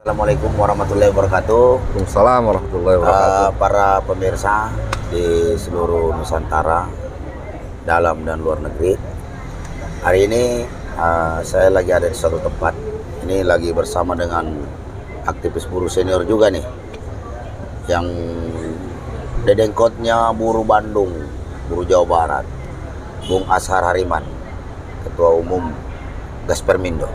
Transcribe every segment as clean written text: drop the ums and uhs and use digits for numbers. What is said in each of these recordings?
Assalamualaikum warahmatullahi wabarakatuh. Waalaikumsalam warahmatullahi wabarakatuh. Para pemirsa di seluruh Nusantara, dalam dan luar negeri. Hari ini saya lagi ada di suatu tempat. Ini lagi bersama dengan aktivis buruh senior juga nih, yang dedengkotnya buruh Bandung, buruh Jawa Barat, Bung Ashar Hariman, Ketua Umum Gaspermindo.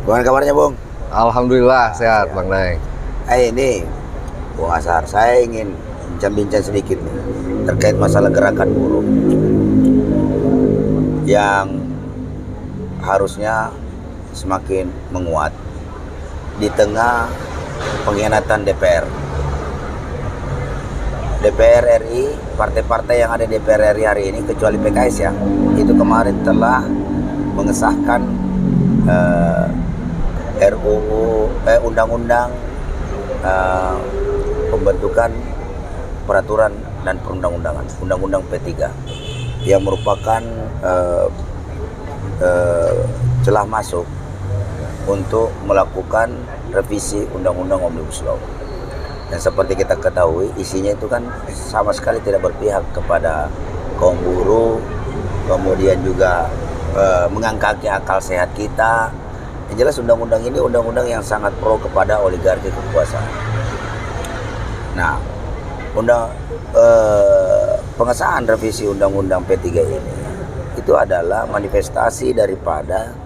Gimana kabarnya, Bung? Alhamdulillah sehat, Bang Daeng. Ini Bung Ashar, saya ingin bincang-bincang sedikit nih, terkait masalah gerakan buruh yang harusnya semakin menguat di tengah pengkhianatan DPR RI. Partai-partai yang ada di DPR RI hari ini, kecuali PKS ya, itu kemarin telah mengesahkan undang-undang pembentukan peraturan dan perundang-undangan, undang-undang P3, yang merupakan celah masuk untuk melakukan revisi undang-undang Omnibus Law. Dan seperti kita ketahui, isinya itu kan sama sekali tidak berpihak kepada kaum buruh, kemudian juga mengangkat akal sehat kita. Yang jelas undang-undang ini undang-undang yang sangat pro kepada oligarki kekuasaan. Nah, pengesahan revisi undang-undang P3 ini itu adalah manifestasi daripada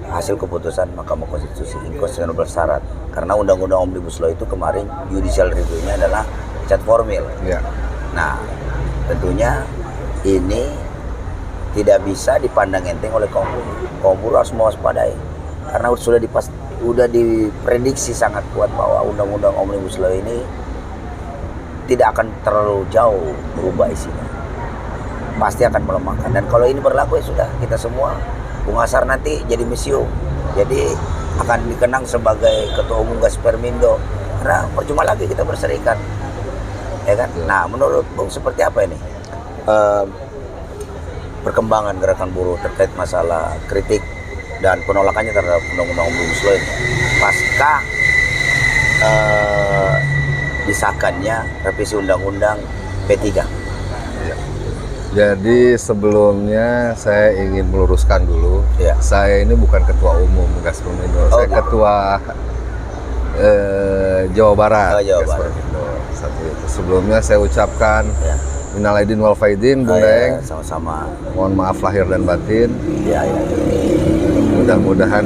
hasil keputusan Mahkamah Konstitusi, inkonstitusional bersyarat. Karena undang-undang Omnibus Law itu kemarin judicial review-nya adalah cat formil. Ya. Nah, tentunya ini tidak bisa dipandang enteng oleh kaum buruh. Kaum buruh harus mewaspadai, karena sudah diprediksi sangat kuat bahwa undang-undang Omnibus Law ini tidak akan terlalu jauh berubah isinya, pasti akan melemahkan. Dan kalau ini berlaku, ya sudah, kita semua, Bung Ashar nanti jadi misiu, jadi akan dikenang sebagai Ketua Umum Gaspermindo, karena percuma lagi kita berserikat, ya kan? Nah, menurut Bung seperti apa ini perkembangan gerakan buruh terkait masalah kritik dan penolakannya terhadap undang-undang Omnibus Law ini pasca disahkannya revisi undang-undang P3? Ya. Jadi sebelumnya saya ingin meluruskan dulu, Ya. saya ini bukan ketua umum Gaspermindo, saya gitu. ketua Jawa Barat. Jawa Barat. Gaspermindo. Satu itu. Sebelumnya saya ucapkan Ya. minal aidin wal faidin, Bung Daeng. Sama-sama. Mohon maaf lahir dan batin. Ya. Mudah-mudahan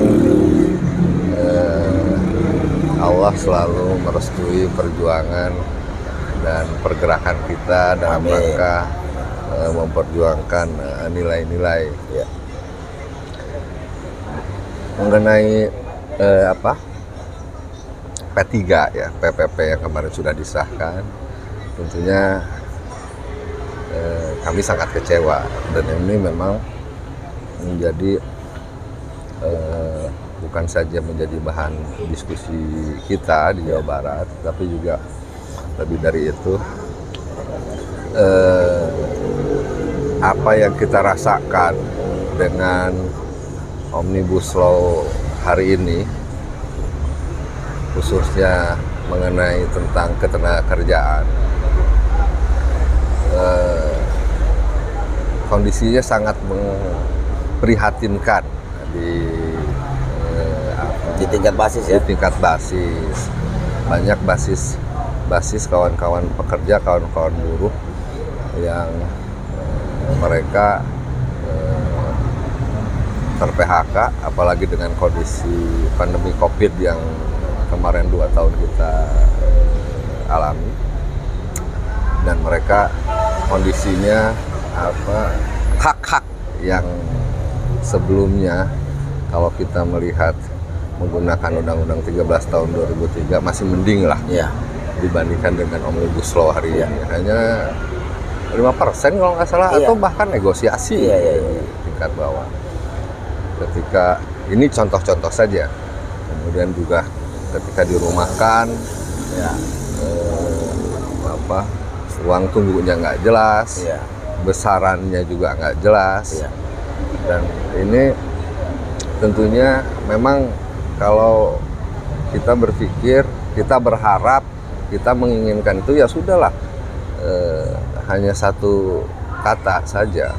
Allah selalu merestui perjuangan dan pergerakan kita dalam Amin. rangka memperjuangkan nilai-nilai. Ya. Mengenai P3 ya, PPP yang kemarin sudah disahkan, tentunya kami sangat kecewa, dan ini memang menjadi bukan saja menjadi bahan diskusi kita di Jawa Barat, tapi juga lebih dari itu, apa yang kita rasakan dengan Omnibus Law hari ini, khususnya mengenai tentang ketenagakerjaan, kondisinya sangat memprihatinkan Di tingkat basis ya. di tingkat basis. Banyak basis kawan-kawan pekerja, kawan-kawan buruh yang mereka ter-PHK, apalagi dengan kondisi pandemi COVID yang kemarin 2 tahun kita alami, dan mereka kondisinya hak-hak yang sebelumnya kalau kita melihat menggunakan Undang-Undang 13 tahun 2003 masih mending lah Ya. dibandingkan dengan Omnibus Law hari Ya. ini. Hanya 5% kalau nggak salah, Iya. atau bahkan negosiasi Iya. di tingkat bawah. Ketika ini contoh-contoh saja, kemudian juga ketika dirumahkan, Ya. ruang tunggunya nggak jelas, Ya. besarannya juga nggak jelas, Ya. dan ini tentunya memang kalau kita berpikir, kita berharap, kita menginginkan itu ya sudahlah, hanya satu kata saja,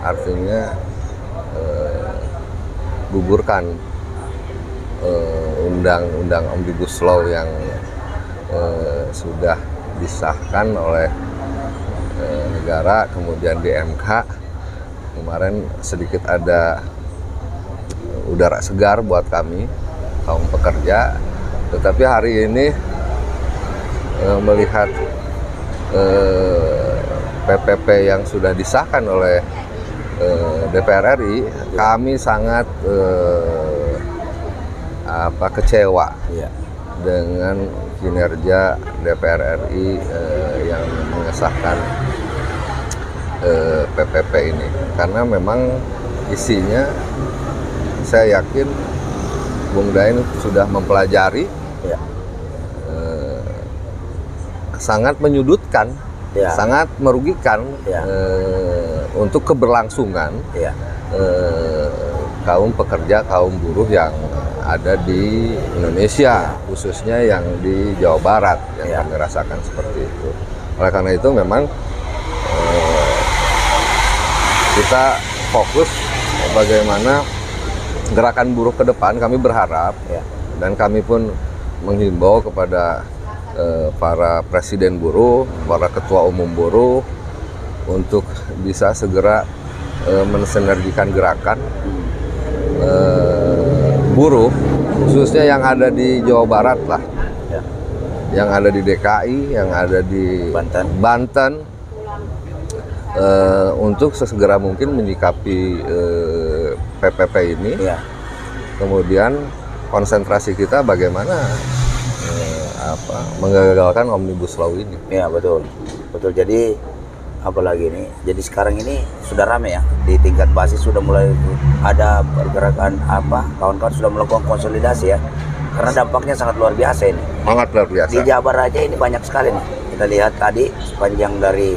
artinya gugurkan undang-undang Omnibus Law yang sudah disahkan oleh negara, kemudian di MK. Kemarin sedikit ada udara segar buat kami, kaum pekerja. Tetapi hari ini melihat PPP yang sudah disahkan oleh DPR RI, kami sangat kecewa dengan kinerja DPR RI yang mengesahkan PPP ini, karena memang isinya saya yakin Bung Daeng sudah mempelajari, sangat menyudutkan, sangat merugikan untuk keberlangsungan kaum pekerja, kaum buruh yang ada di Indonesia, khususnya yang di Jawa Barat yang kami rasakan seperti itu. Oleh karena itu memang kita fokus bagaimana gerakan buruh ke depan. Kami berharap dan kami pun menghimbau kepada para presiden buruh, para ketua umum buruh untuk bisa segera mensinergikan gerakan buruh, khususnya yang ada di Jawa Barat lah, yang ada di DKI, yang ada di Banten, untuk sesegera mungkin menyikapi PPP ini. Kemudian konsentrasi kita bagaimana menggagalkan Omnibus Law ini. Ya betul. Jadi apalagi ini, jadi sekarang ini sudah ramai ya, di tingkat basis sudah mulai ada pergerakan kawan-kawan sudah melakukan konsolidasi ya, karena dampaknya sangat luar biasa ini. Sangat luar biasa. Di Jabar aja ini banyak sekali nih. Kita lihat tadi sepanjang dari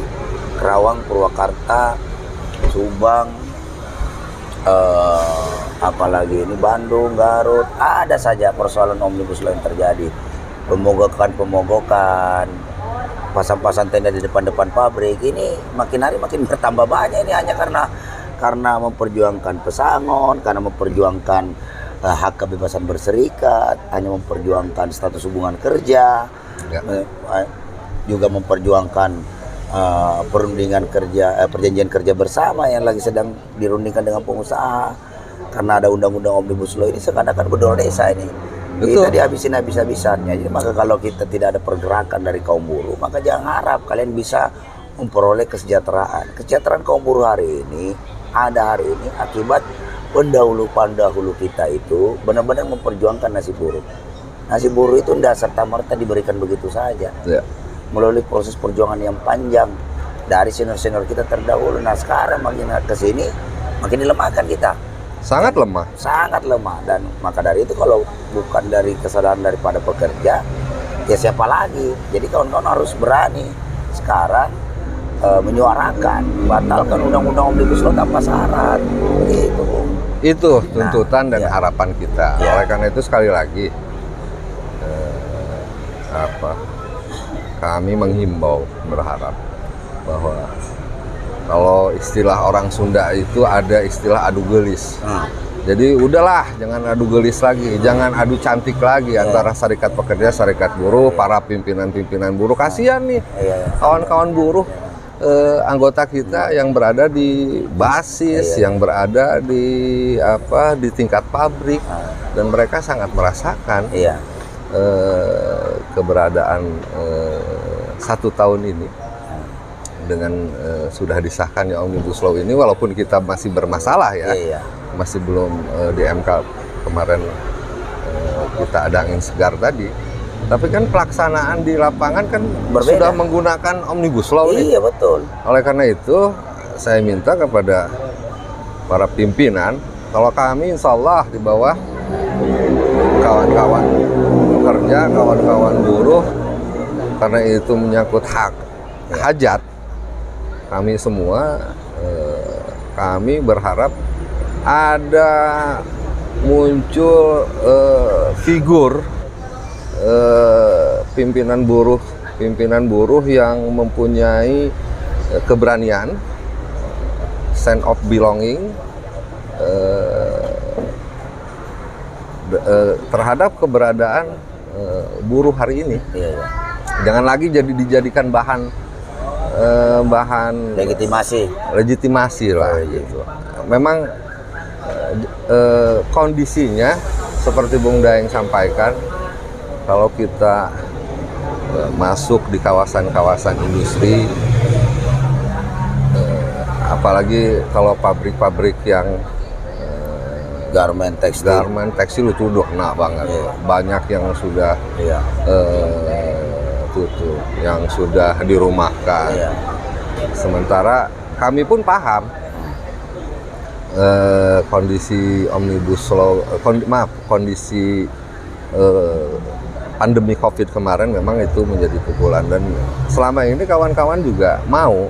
Kerawang, Purwakarta, Subang, apalagi ini Bandung, Garut, ada saja persoalan Omnibus Law yang terjadi. Pemogokan, pasang-pasang tenda di depan-depan pabrik, ini makin hari makin bertambah banyak. Ini hanya karena memperjuangkan pesangon, karena memperjuangkan hak kebebasan berserikat, hanya memperjuangkan status hubungan kerja, juga memperjuangkan perundingan kerja, perjanjian kerja bersama yang lagi sedang dirundingkan dengan pengusaha. Karena ada undang-undang Omnibus Law ini seakan-akan bedol desa ini. Kita dihabisin habis-habisannya. Jadi maka kalau kita tidak ada pergerakan dari kaum buruh, maka jangan harap kalian bisa memperoleh kesejahteraan. Kesejahteraan kaum buruh hari ini ada hari ini akibat pendahulu kita itu benar-benar memperjuangkan nasib buruh. Nasib buruh itu tidak serta-merta diberikan begitu saja. Melalui proses perjuangan yang panjang dari senior-senior kita terdahulu. Nah sekarang makin ke sini makin dilemahkan kita. Sangat lemah. Dan maka dari itu kalau bukan dari kesadaran daripada pekerja, ya siapa lagi? Jadi kawan-kawan harus berani sekarang menyuarakan, batalkan undang-undang Omnibus Law tanpa syarat. Itu tuntutan dan harapan kita. Oleh karena itu sekali lagi kami menghimbau, berharap bahwa kalau istilah orang Sunda itu ada istilah adu gelis. Jadi udahlah, jangan adu gelis lagi, jangan adu cantik lagi antara serikat pekerja, serikat buruh, para pimpinan-pimpinan buruh. Kasihan nih kawan-kawan buruh, anggota kita yang berada di basis, yang berada di tingkat pabrik, dan mereka sangat merasakan keberadaan 1 tahun ini dengan sudah disahkannya Omnibus Law ini, walaupun kita masih bermasalah masih belum di MK kemarin kita ada angin segar tadi, tapi kan pelaksanaan di lapangan kan sudah menggunakan Omnibus Law nih. Iya betul. Oleh karena itu saya minta kepada para pimpinan, kalau kami insya Allah di bawah kawan-kawan pekerja, kawan-kawan buruh, karena itu menyangkut hajat kami semua, kami berharap ada muncul figur pimpinan buruh yang mempunyai keberanian, sense of belonging terhadap keberadaan buruh hari ini. Iya, iya. Jangan lagi dijadikan bahan legitimasi lah gitu. Memang kondisinya seperti Bung Daeng sampaikan, kalau kita masuk di kawasan-kawasan industri, apalagi kalau pabrik-pabrik yang Garment tekstil itu udah kena banget. Iya. Banyak yang sudah Iya. tutup, yang sudah dirumahkan. Iya. Sementara kami pun paham kondisi omnibus law, kondisi pandemi COVID kemarin memang itu menjadi pukulan, dan selama ini kawan-kawan juga mau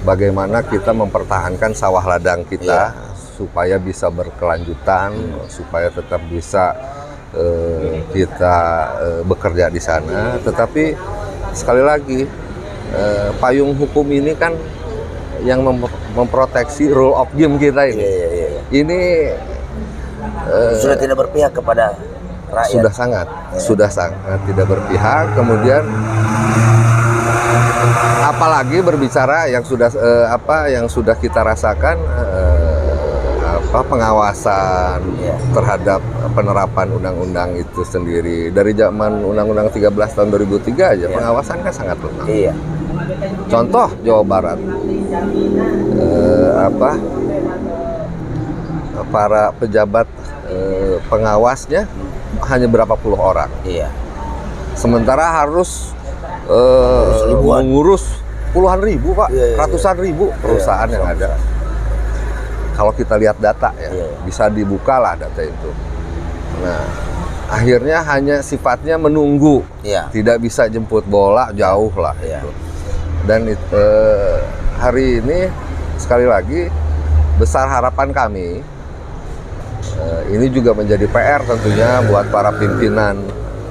bagaimana kita mempertahankan sawah ladang kita supaya bisa berkelanjutan, supaya tetap bisa kita bekerja di sana. Tetapi sekali lagi payung hukum ini kan yang memproteksi rule of game kita ini. Ini sudah tidak berpihak kepada rakyat. Sudah sangat tidak berpihak. Kemudian apalagi berbicara yang sudah kita rasakan, pengawasan terhadap penerapan undang-undang itu sendiri. Dari zaman Undang-Undang 13 tahun 2003 aja pengawasan kan sangat lemah. Iya. Contoh Jawa Barat, para pejabat pengawasnya hanya berapa puluh orang. Iya. Sementara harus mengurus puluhan ribu, Pak, ratusan ribu perusahaan yang ada. Kalau kita lihat data bisa dibuka lah data itu. Nah, akhirnya hanya sifatnya menunggu, tidak bisa jemput bola jauh lah. Gitu. Dan hari ini sekali lagi besar harapan kami, ini juga menjadi PR tentunya buat para pimpinan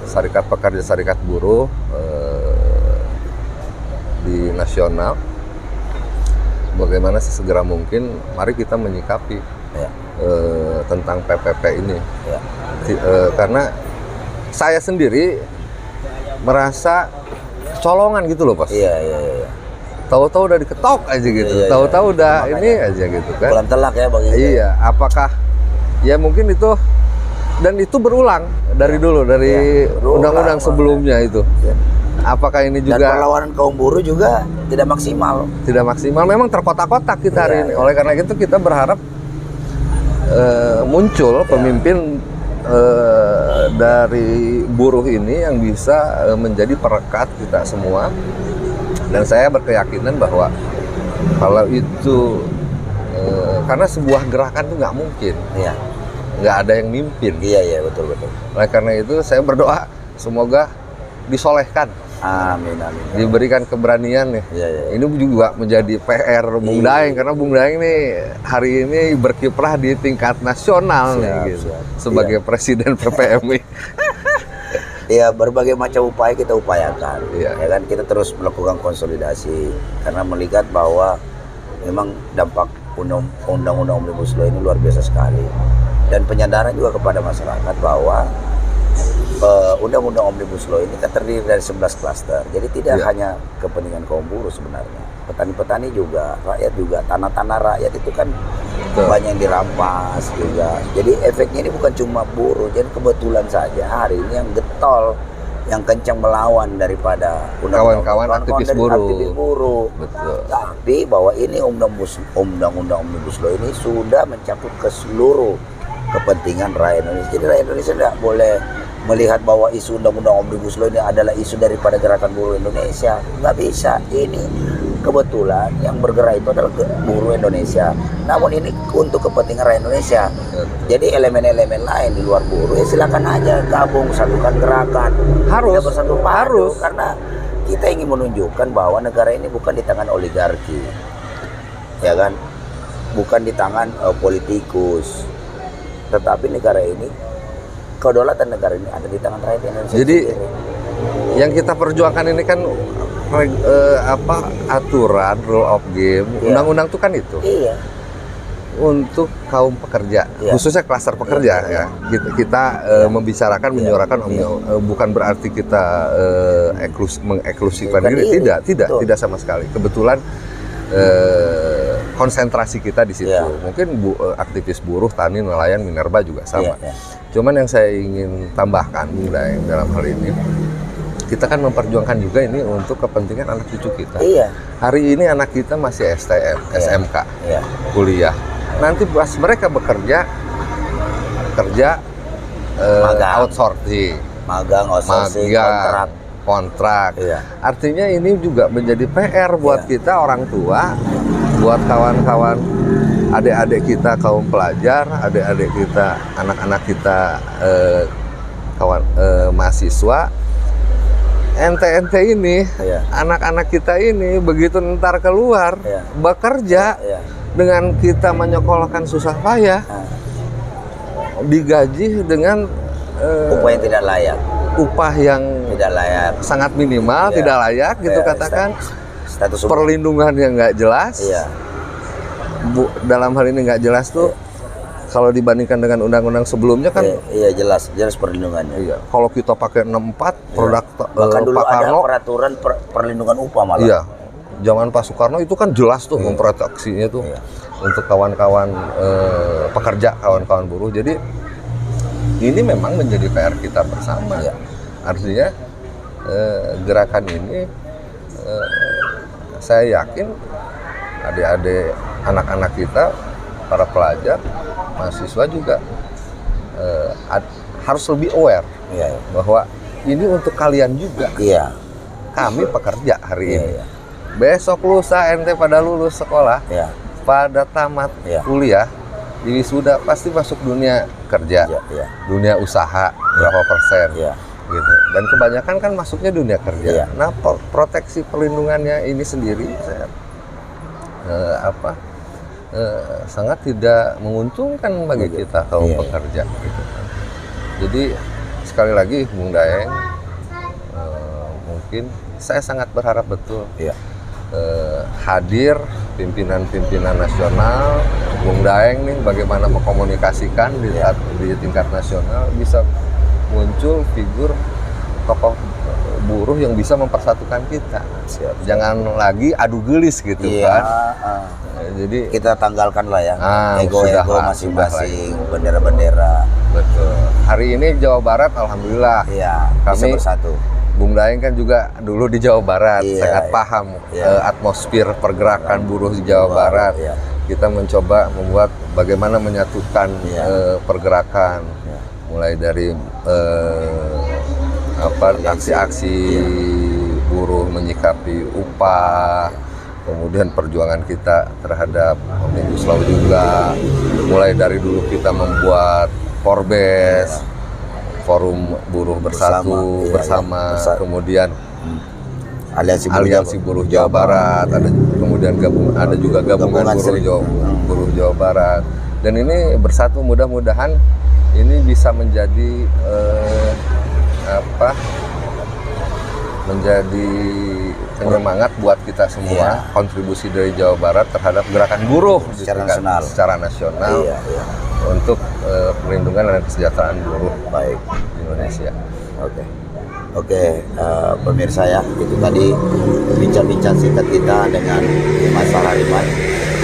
Serikat Pekerja Serikat Buruh di nasional. Bagaimana sesegera mungkin mari kita menyikapi tentang PPP ini, karena saya sendiri merasa colongan gitu loh, Bos. Iya. Tahu-tahu udah diketok aja gitu, tahu-tahu udah ini aja gitu kan. Pulang telak ya bagi. Iya, apakah ya mungkin itu, dan itu berulang dari dulu, dari undang-undang sebelumnya itu. Apakah ini juga, dan perlawanan kaum buruh juga tidak maksimal. Tidak maksimal, memang terkotak-kotak kita hari ini. Oleh karena itu kita berharap muncul pemimpin dari buruh ini yang bisa menjadi perekat kita semua. Dan saya berkeyakinan bahwa kalau itu karena sebuah gerakan itu nggak mungkin, nggak ada yang mimpin. Iya betul. Oleh karena itu saya berdoa semoga disolehkan. Amin. Diberikan keberanian nih. Ini juga menjadi PR Bung Daeng, karena Bung Daeng nih hari ini berkiprah di tingkat nasional gitu, sebagai Presiden PPMI. Ya, berbagai macam upaya kita upayakan. Ya kan, kita terus melakukan konsolidasi karena melihat bahwa memang dampak undang-undang Omnibus Law ini luar biasa sekali. Dan penyadaran juga kepada masyarakat bahwa undang-undang Omnibus Law ini terdiri dari 11 klaster. Jadi tidak hanya kepentingan kaum buruh sebenarnya. Petani-petani juga, rakyat juga, tanah-tanah rakyat itu kan banyak yang dirampas juga. Jadi efeknya ini bukan cuma buruh. Jadi kebetulan saja hari ini yang getol, yang kencang melawan daripada kawan-kawan aktivis buruh. Betul. Tapi bahwa ini undang-undang Omnibus Law ini sudah mencakup ke seluruh kepentingan rakyat Indonesia. Jadi rakyat Indonesia tidak boleh melihat bahwa isu undang-undang Omnibus Law ini adalah isu daripada gerakan buruh Indonesia. Nggak bisa. Ini kebetulan yang bergerak itu adalah buruh Indonesia. Namun ini untuk kepentingan rakyat Indonesia. Jadi elemen-elemen lain di luar buruh ya silakan aja gabung, satukan gerakan. Harus. Bersatu padu. Karena kita ingin menunjukkan bahwa negara ini bukan di tangan oligarki, ya kan? Bukan di tangan politikus. Tetapi negara ini kedaulatan negara ini ada di tangan rakyat Indonesia. Jadi sendiri. yang kita perjuangkan ini kan aturan, rule of game, undang-undang itu kan itu. Iya. Untuk kaum pekerja, khususnya klaster pekerja ya. Kita membicarakan, menyuarakan bukan berarti kita mengeklusifkan diri, tidak sama sekali. Kebetulan konsentrasi kita di situ. Mungkin aktivis buruh, tani, nelayan, minerba juga sama. Cuman yang saya ingin tambahkan dalam hal ini, kita kan memperjuangkan juga ini untuk kepentingan anak cucu kita. Hari ini anak kita masih STM, SMK, kuliah. Nanti pas mereka bekerja, outsourcing, magang, kontrak. Artinya ini juga menjadi PR buat kita orang tua, buat kawan-kawan, adik-adik kita kaum pelajar, adik-adik kita, anak-anak kita, mahasiswa. Ente ini, anak-anak kita ini begitu ntar keluar bekerja. Dengan kita menyekolahkan susah payah, digaji dengan upah yang tidak layak, sangat minimal, tidak layak gitu katakan. Status perlindungan yang nggak jelas. Dalam hal ini nggak jelas tuh. Kalau dibandingkan dengan undang-undang sebelumnya kan jelas perlindungannya. Kalau kita pakai 64 produk bahkan dulu Pak ada Karno, peraturan perlindungan upah malah. Zaman Pak Soekarno itu kan jelas tuh memproteksinya tuh untuk kawan-kawan pekerja, kawan-kawan buruh. Jadi ini memang menjadi PR kita bersama. Artinya gerakan ini saya yakin adik-adik, anak-anak kita, para pelajar, mahasiswa juga harus lebih aware bahwa ini untuk kalian juga. Kami pekerja hari ini. Besok lusa ente pada lulus sekolah, pada tamat kuliah, di wisuda pasti masuk dunia kerja, dunia usaha berapa persen, gitu. Dan kebanyakan kan masuknya dunia kerja. Nah, proteksi perlindungannya ini sendiri saya sangat tidak menguntungkan bagi kita kaum pekerja. Gitu. Jadi sekali lagi, Bung Daeng, mungkin saya sangat berharap betul. Hadir pimpinan-pimpinan nasional, Bung Daeng nih bagaimana mengkomunikasikan di tingkat nasional, bisa muncul figur tokoh buruh yang bisa mempersatukan kita. Jangan lagi adu gelis gitu kan. Jadi kita tanggalkan lah ya ego-ego masing-masing, bendera-bendera. Betul. Hari ini Jawa Barat alhamdulillah kami bisa bersatu. Bung Daeng kan juga dulu di Jawa Barat, sangat paham atmosfer pergerakan buruh di Jawa Barat. Kita mencoba membuat bagaimana menyatukan pergerakan, mulai dari aksi-aksi buruh menyikapi upah, kemudian perjuangan kita terhadap Omnibus Law juga, mulai dari dulu kita membuat Forbes, Forum Buruh Bersatu bersama. Kemudian Aliansi Buruh Jawa Barat, kemudian ada juga gabungan buruh Jawa Barat, dan ini bersatu, mudah-mudahan ini bisa menjadi menjadi penyemangat buat kita semua, kontribusi dari Jawa Barat terhadap gerakan buruh secara nasional untuk perlindungan dan kesejahteraan buruh di Indonesia. Oke, pemirsa ya, itu tadi bincang-bincang singkat kita dengan Mas Hariman,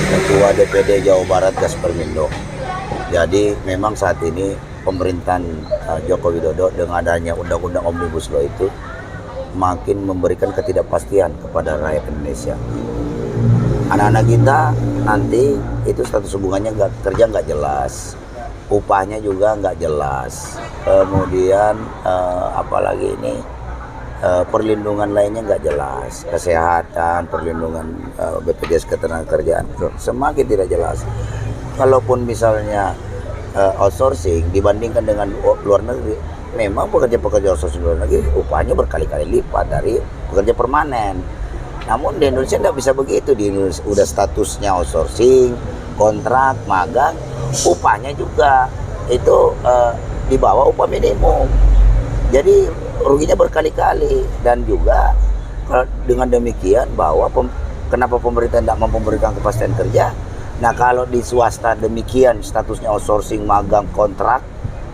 Ketua DPD Jawa Barat Gaspermindo. Jadi memang saat ini pemerintahan Joko Widodo dengan adanya Undang-Undang Omnibus Law itu makin memberikan ketidakpastian kepada rakyat Indonesia. Anak-anak kita nanti itu status hubungannya kerja nggak jelas, upahnya juga nggak jelas, kemudian apalagi ini perlindungan lainnya nggak jelas, kesehatan, perlindungan BPJS Ketenagakerjaan semakin tidak jelas. Kalaupun misalnya outsourcing dibandingkan dengan luar negeri, memang pekerja-pekerja outsourcing luar negeri upahnya berkali-kali lipat dari pekerja permanen. Namun di Indonesia tidak bisa begitu. Di Indonesia udah statusnya outsourcing, kontrak, magang, upahnya juga itu di bawah upah minimum. Jadi ruginya berkali-kali. Dan juga dengan demikian bahwa kenapa pemerintah tidak memberikan kepastian kerja? Nah, kalau di swasta demikian statusnya outsourcing, magang, kontrak,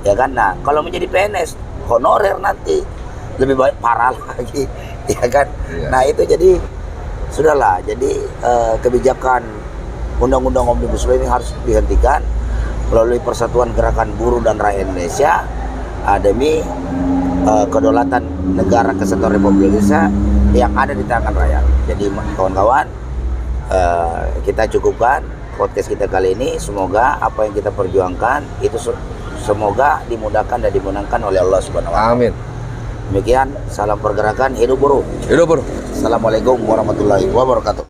ya kan? Nah, kalau menjadi PNS, honorer nanti lebih baik parah lagi, ya kan? Iya. Nah, itu jadi sudahlah. Jadi kebijakan Undang-Undang Omnibus Law ini harus dihentikan melalui Persatuan Gerakan Buruh dan Rakyat Indonesia demi kedaulatan negara kesatuan Republik Indonesia yang ada di tangan rakyat. Jadi kawan-kawan, kita cukupkan podcast kita kali ini. Semoga apa yang kita perjuangkan itu semoga dimudahkan dan dimenangkan oleh Allah Subhanahu wa Ta'ala. Amin. Demikian, salam pergerakan, hidup buruh. Hidup buruh. Assalamualaikum warahmatullahi wabarakatuh.